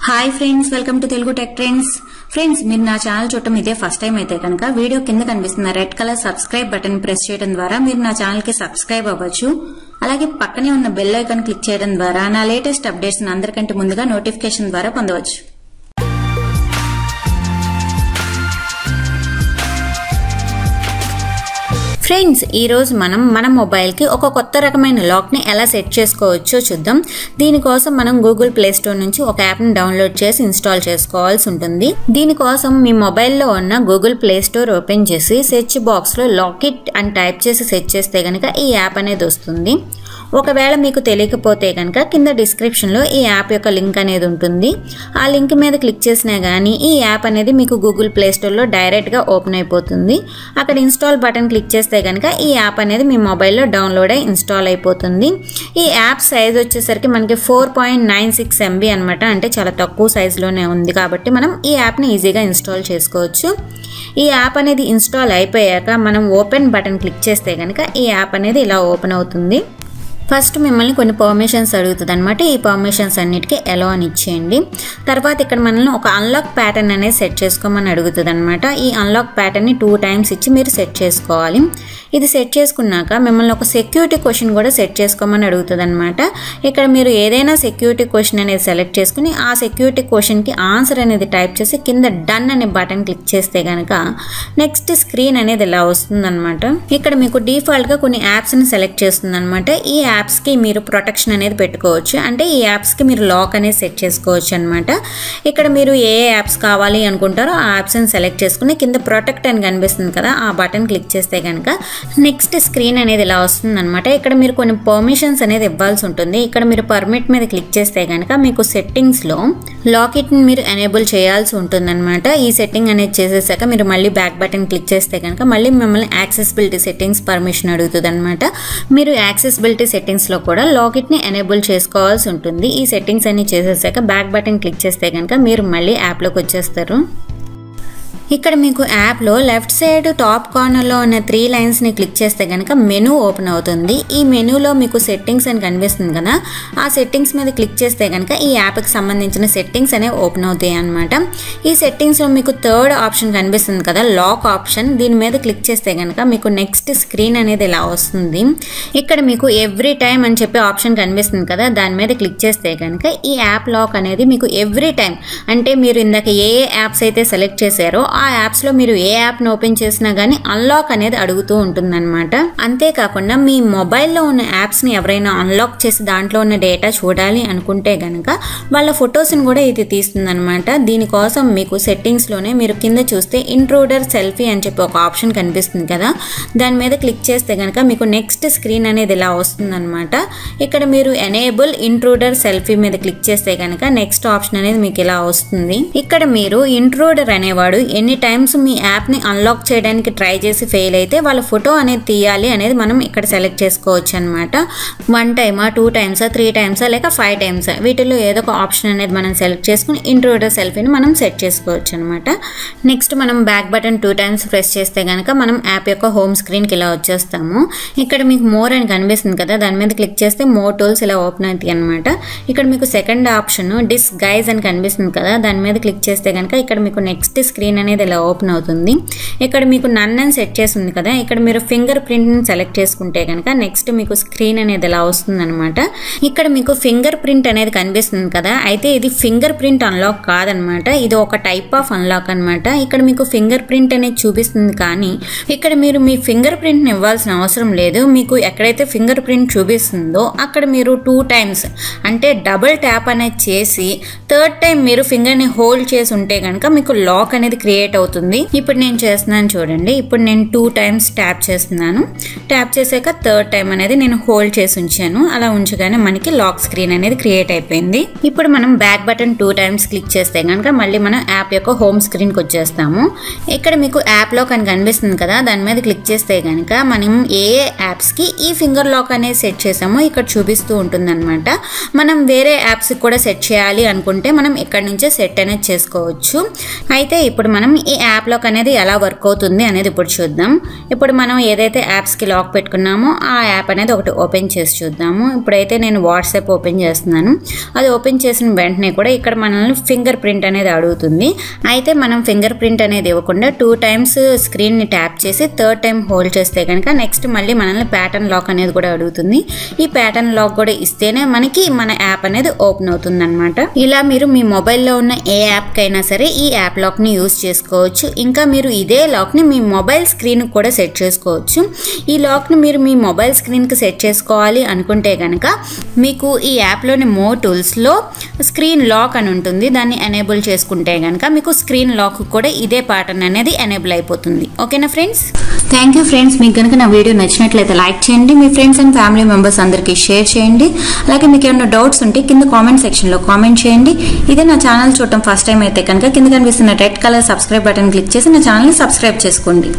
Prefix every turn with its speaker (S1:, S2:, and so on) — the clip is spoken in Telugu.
S1: Hi friends, welcome to Telugu tech trends. Friends, మీరు నా ఛానల్ చూడటం ఇదే ఫస్ట్ టైం అయితే కనుక వీడియో కింద కనిపిస్తున్న red colour subscribe button press చేయడం ద్వారా మీరు నా ఛానల్ కి సబ్స్క్రైబ్ అవ్వచ్చు. అలాగే పక్కనే ఉన్న బెల్ ఐకాన్ క్లిక్ చేయడం ద్వారా నా లేటెస్ట్ అప్డేట్స్ అందరికంటే ముందుగా నోటిఫికేషన్ ద్వారా పొందవచ్చు. ఫ్రెండ్స్, ఈ రోజు మనం మన మొబైల్ కి ఒక కొత్త రకమైన లాక్ ని ఎలా సెట్ చేసుకోవచ్చో చూద్దాం. దీనికోసం మనం గూగుల్ ప్లే స్టోర్ నుంచి ఒక యాప్ ని డౌన్లోడ్ చేసి ఇన్స్టాల్ చేసుకోవాల్సి ఉంటుంది. దీనికోసం మీ మొబైల్లో ఉన్న గూగుల్ ప్లే స్టోర్ ఓపెన్ చేసి సెర్చ్ బాక్స్ లో లాకిట్ అని టైప్ చేసి సెర్చ్ చేస్తే గనక ఈ యాప్ అనేది వస్తుంది. ఒకవేళ మీకు తెలియకపోతే కనుక కింద డిస్క్రిప్షన్ లో ఈ యాప్ యొక్క లింక్ అనేది ఉంటుంది. ఆ లింక్ మీద క్లిక్ చేసినా గానీ ఈ యాప్ అనేది మీకు గూగుల్ ప్లే స్టోర్ లో డైరెక్ట్ గా ఓపెన్ అయిపోతుంది. అక్కడ ఇన్స్టాల్ బటన్ క్లిక్ చేస్తే కనుక ఈ యాప్ అనేది మీ మొబైల్లో డౌన్లోడ్ అయి ఇన్స్టాల్ అయిపోతుంది. ఈ యాప్ సైజ్ వచ్చేసరికి మనకి 4.96 MB అనమాట. అంటే చాలా తక్కువ సైజులోనే ఉంది కాబట్టి మనం ఈ యాప్ని ఈజీగా ఇన్స్టాల్ చేసుకోవచ్చు. ఈ యాప్ అనేది ఇన్స్టాల్ అయిపోయాక మనం ఓపెన్ బటన్ క్లిక్ చేస్తే కనుక ఈ యాప్ అనేది ఇలా ఓపెన్ అవుతుంది. ఫస్ట్ మిమ్మల్ని కొన్ని పర్మిషన్స్ అడుగుతుంది అనమాట. ఈ పర్మిషన్స్ అన్నిటికీ ఎలో అని ఇచ్చేయండి. తర్వాత ఇక్కడ మనల్ని ఒక అన్లాక్ ప్యాటర్న్ అనేది సెట్ చేసుకోమని అడుగుతుంది అనమాట. ఈ అన్లాక్ ప్యాటర్న్ని 2 times ఇచ్చి మీరు సెట్ చేసుకోవాలి. ఇది సెట్ చేసుకున్నాక మిమ్మల్ని ఒక సెక్యూరిటీ క్వశ్చన్ కూడా సెట్ చేసుకోమని అడుగుతుంది అనమాట. ఇక్కడ మీరు ఏదైనా సెక్యూరిటీ క్వశ్చన్ అనేది సెలెక్ట్ చేసుకుని ఆ సెక్యూరిటీ క్వశ్చన్కి ఆన్సర్ అనేది టైప్ చేసి కింద డన్ అనే బటన్ క్లిక్ చేస్తే కనుక నెక్స్ట్ స్క్రీన్ అనేది ఇలా వస్తుంది అనమాట. ఇక్కడ మీకు డిఫాల్ట్గా కొన్ని యాప్స్ని సెలెక్ట్ చేస్తుంది అనమాట. ఈ యాప్స్కి మీరు ప్రొటెక్షన్ అనేది పెట్టుకోవచ్చు. అంటే ఈ యాప్స్కి మీరు లాక్ అనేది సెట్ చేసుకోవచ్చు అనమాట. ఇక్కడ మీరు ఏ యాప్స్ కావాలి అనుకుంటారో ఆ యాప్స్ని సెలెక్ట్ చేసుకుని కింద ప్రొటెక్ట్ అని కనిపిస్తుంది కదా, ఆ బటన్ క్లిక్ చేస్తే కనుక నెక్స్ట్ స్క్రీన్ అనేది ఇలా వస్తుంది అనమాట. ఇక్కడ మీరు కొన్ని పర్మిషన్స్ అనేది ఇవ్వాల్సి ఉంటుంది. ఇక్కడ మీరు పర్మిట్ మీద క్లిక్ చేస్తే కనుక మీకు సెట్టింగ్స్లో లాకిట్ని మీరు ఎనేబుల్ చేయాల్సి ఉంటుంది అనమాట. ఈ సెట్టింగ్ అనేది చేసేసాక మీరు మళ్ళీ బ్యాక్ బటన్ క్లిక్ చేస్తే కనుక మళ్ళీ మిమ్మల్ని యాక్సెసిబిలిటీ సెట్టింగ్స్ పర్మిషన్ అడుగుతుంది అనమాట. మీరు యాక్సెసిబిలిటీ సెట్టింగ్స్లో కూడా లాకిట్ని ఎనేబుల్ చేసుకోవాల్సి ఉంటుంది. ఈ సెట్టింగ్స్ అన్ని చేసేసాక బ్యాక్ బటన్ క్లిక్ చేస్తే కనుక మీరు మళ్ళీ యాప్లోకి వచ్చేస్తారు. ఇక్కడ మీకు యాప్లో లెఫ్ట్ సైడ్ టాప్ కార్నర్లో ఉన్న 3 లైన్స్ని క్లిక్ చేస్తే కనుక మెనూ ఓపెన్ అవుతుంది. ఈ మెనూలో మీకు సెట్టింగ్స్ అని కనిపిస్తుంది కదా, ఆ సెట్టింగ్స్ మీద క్లిక్ చేస్తే కనుక ఈ యాప్కి సంబంధించిన సెట్టింగ్స్ అనేవి ఓపెన్ అవుతాయి అనమాట. ఈ సెట్టింగ్స్లో మీకు 3rd ఆప్షన్ కనిపిస్తుంది కదా, లాక్ ఆప్షన్. దీని మీద క్లిక్ చేస్తే కనుక మీకు నెక్స్ట్ స్క్రీన్ అనేది ఇలా వస్తుంది. ఇక్కడ మీకు ఎవ్రీ టైం అని చెప్పి ఆప్షన్ కనిపిస్తుంది కదా, దాని మీద క్లిక్ చేస్తే కనుక ఈ యాప్ లాక్ అనేది మీకు ఎవ్రీ టైం, అంటే మీరు ఇందాక ఏ యాప్స్ అయితే సెలెక్ట్ చేశారో ఆ యాప్స్లో మీరు ఏ యాప్ను ఓపెన్ చేసినా కానీ అన్లాక్ అనేది అడుగుతూ ఉంటుందన్నమాట. అంతేకాకుండా మీ మొబైల్లో ఉన్న యాప్స్ని ఎవరైనా అన్లాక్ చేసి దాంట్లో ఉన్న డేటా చూడాలి అనుకుంటే కనుక వాళ్ళ ఫొటోస్ని కూడా ఇది తీస్తుందన్నమాట. దీనికోసం మీకు సెట్టింగ్స్లోనే మీరు కింద చూస్తే ఇంట్రూడర్ సెల్ఫీ అని చెప్పి ఒక ఆప్షన్ కనిపిస్తుంది కదా, దాని మీద క్లిక్ చేస్తే కనుక మీకు నెక్స్ట్ స్క్రీన్ అనేది ఇలా వస్తుందన్నమాట. ఇక్కడ మీరు ఎనేబుల్ ఇంట్రూడర్ సెల్ఫీ మీద క్లిక్ చేస్తే కనుక నెక్స్ట్ ఆప్షన్ అనేది మీకు ఇలా వస్తుంది. ఇక్కడ మీరు ఇంట్రూడర్ అనేవాడు ఎన్ని టైమ్స్ మీ యాప్ని అన్లాక్ చేయడానికి ట్రై చేసి ఫెయిల్ అయితే వాళ్ళ ఫోటో అనేది తీయాలి అనేది మనం ఇక్కడ సెలెక్ట్ చేసుకోవచ్చు అనమాట. 1 టైమా 2 టైమ్సా 3 టైమ్సా లేక 5 టైమ్సా వీటిలో ఏదో ఒక ఆప్షన్ అనేది మనం సెలెక్ట్ చేసుకుని ఇంట్రూడర్ సెల్ఫీని మనం సెట్ చేసుకోవచ్చు అనమాట. నెక్స్ట్ మనం బ్యాక్ బటన్ 2 times ప్రెస్ చేస్తే కనుక మనం యాప్ యొక్క హోమ్ స్క్రీన్కి ఇలా వచ్చేస్తాము. ఇక్కడ మీకు మోర్ అని కనిపిస్తుంది కదా, దాని మీద క్లిక్ చేస్తే మోర్ టూల్స్ ఇలా ఓపెన్ అవుతాయి అనమాట. ఇక్కడ మీకు సెకండ్ ఆప్షన్ డిస్గైజ్ అని కనిపిస్తుంది కదా, దాని మీద క్లిక్ చేస్తే కనుక ఇక్కడ మీకు నెక్స్ట్ స్క్రీన్ అనేది ఇలా ఓపెన్ అవుతుంది. ఇక్కడ మీకు నన్ అని సెట్ చేస్తుంది కదా, ఇక్కడ మీరు ఫింగర్ ప్రింట్ని సెలెక్ట్ చేసుకుంటే కనుక నెక్స్ట్ మీకు స్క్రీన్ అనేది ఇలా వస్తుంది అనమాట. ఇక్కడ మీకు ఫింగర్ ప్రింట్ అనేది కనిపిస్తుంది కదా, అయితే ఇది ఫింగర్ ప్రింట్ అన్లాక్ కాదనమాట, ఇది ఒక టైప్ ఆఫ్ అన్లాక్ అనమాట. ఇక్కడ మీకు ఫింగర్ ప్రింట్ అనేది చూపిస్తుంది కానీ ఇక్కడ మీరు మీ ఫింగర్ ప్రింట్ని ఇవ్వాల్సిన అవసరం లేదు. మీకు ఎక్కడైతే ఫింగర్ ప్రింట్ చూపిస్తుందో అక్కడ మీరు 2 times అంటే డబుల్ ట్యాప్ అనేది చేసి 3rd టైం మీరు ఫింగర్ని హోల్డ్ చేసి ఉంటే కనుక మీకు లాక్ అనేది క్రియేట్ అవుతుంది. ఇప్పుడు నేను చేస్తున్నాను చూడండి. ఇప్పుడు నేను 2 times ట్యాప్ చేస్తున్నాను. ట్యాప్ చేసాక 3rd టైం అనేది నేను హోల్డ్ చేసి ఉంచాను. అలా ఉంచగానే మనకి లాక్ స్క్రీన్ అనేది క్రియేట్ అయిపోయింది. ఇప్పుడు మనం బ్యాక్ బటన్ 2 times క్లిక్ చేస్తే కనుక మళ్ళీ మనం యాప్ యొక్క హోమ్ స్క్రీన్కి వచ్చేస్తాము. ఇక్కడ మీకు యాప్ లాక్ అని కనిపిస్తుంది కదా, దాని మీద క్లిక్ చేస్తే కనుక మనం ఏ యాప్స్కి ఈ ఫింగర్ లాక్ అనేది సెట్ చేసామో ఇక్కడ చూపిస్తూ ఉంటుంది అనమాట. మనం వేరే యాప్స్కి కూడా సెట్ చేయాలి అనుకుంటే మనం ఇక్కడ నుంచే సెట్ అనేది చేసుకోవచ్చు. అయితే ఇప్పుడు మనం మనం ఈ యాప్ లాక్ అనేది ఎలా వర్క్ అవుతుంది అనేది ఇప్పుడు చూద్దాం. ఇప్పుడు మనం ఏదైతే యాప్స్కి లాక్ పెట్టుకున్నామో ఆ యాప్ అనేది ఒకటి ఓపెన్ చేసి చూద్దాము. ఇప్పుడైతే నేను వాట్సాప్ ఓపెన్ చేస్తున్నాను. అది ఓపెన్ చేసిన వెంటనే కూడా ఇక్కడ మనల్ని ఫింగర్ ప్రింట్ అనేది అడుగుతుంది. అయితే మనం ఫింగర్ ప్రింట్ అనేది ఇవ్వకుండా 2 times స్క్రీన్ని ట్యాప్ చేసి 3rd time హోల్డ్ చేస్తే కనుక నెక్స్ట్ మళ్ళీ మనల్ని ప్యాటర్న్ లాక్ అనేది కూడా అడుగుతుంది. ఈ ప్యాటర్న్ లాక్ కూడా ఇస్తేనే మనకి మన యాప్ అనేది ఓపెన్ అవుతుంది అనమాట. ఇలా మీరు మీ మొబైల్లో ఉన్న ఏ యాప్ కైనా సరే ఈ యాప్ లాక్ ని యూజ్ చేసుకోవచ్చు. ఇంకా మీరు ఇదే లాక్ ని మీ మొబైల్ స్క్రీన్ కూడా సెట్ చేసుకోవచ్చు. ఈ లాక్ ని మీరు మీ మొబైల్ స్క్రీన్ కి సెట్ చేసుకోవాలి అనుకుంటే కనుక మీకు ఈ యాప్ లోని మోర్ టూల్స్ లో స్క్రీన్ లాక్ అని ఉంటుంది. దాన్ని ఎనేబుల్ చేసుకుంటే కనుక మీకు స్క్రీన్ లాక్ కూడా ఇదే ప్యాటర్న్ అనేది ఎనేబుల్ అయిపోతుంది. ఓకేనా ఫ్రెండ్స్? Thank you friends. మీకు కనుక నా వీడియో నచ్చినట్లయితే లైక్ చేయండి, మీ ఫ్రెండ్స్ అండ్ ఫ్యామిలీ మెంబర్స్ అందరికీ షేర్ చేయండి. అలాగే మీకు ఏమైనా డౌట్స్ ఉంటే కింద కామెంట్ సెక్షన్లో కామెంట్ చేయండి. ఇదే నా ఛానల్ చూడటం ఫస్ట్ టైం అయితే కనుక కింద కనిపిస్తున్న red colour subscribe button click చేసి నా ఛానల్ని సబ్స్క్రైబ్ చేసుకోండి.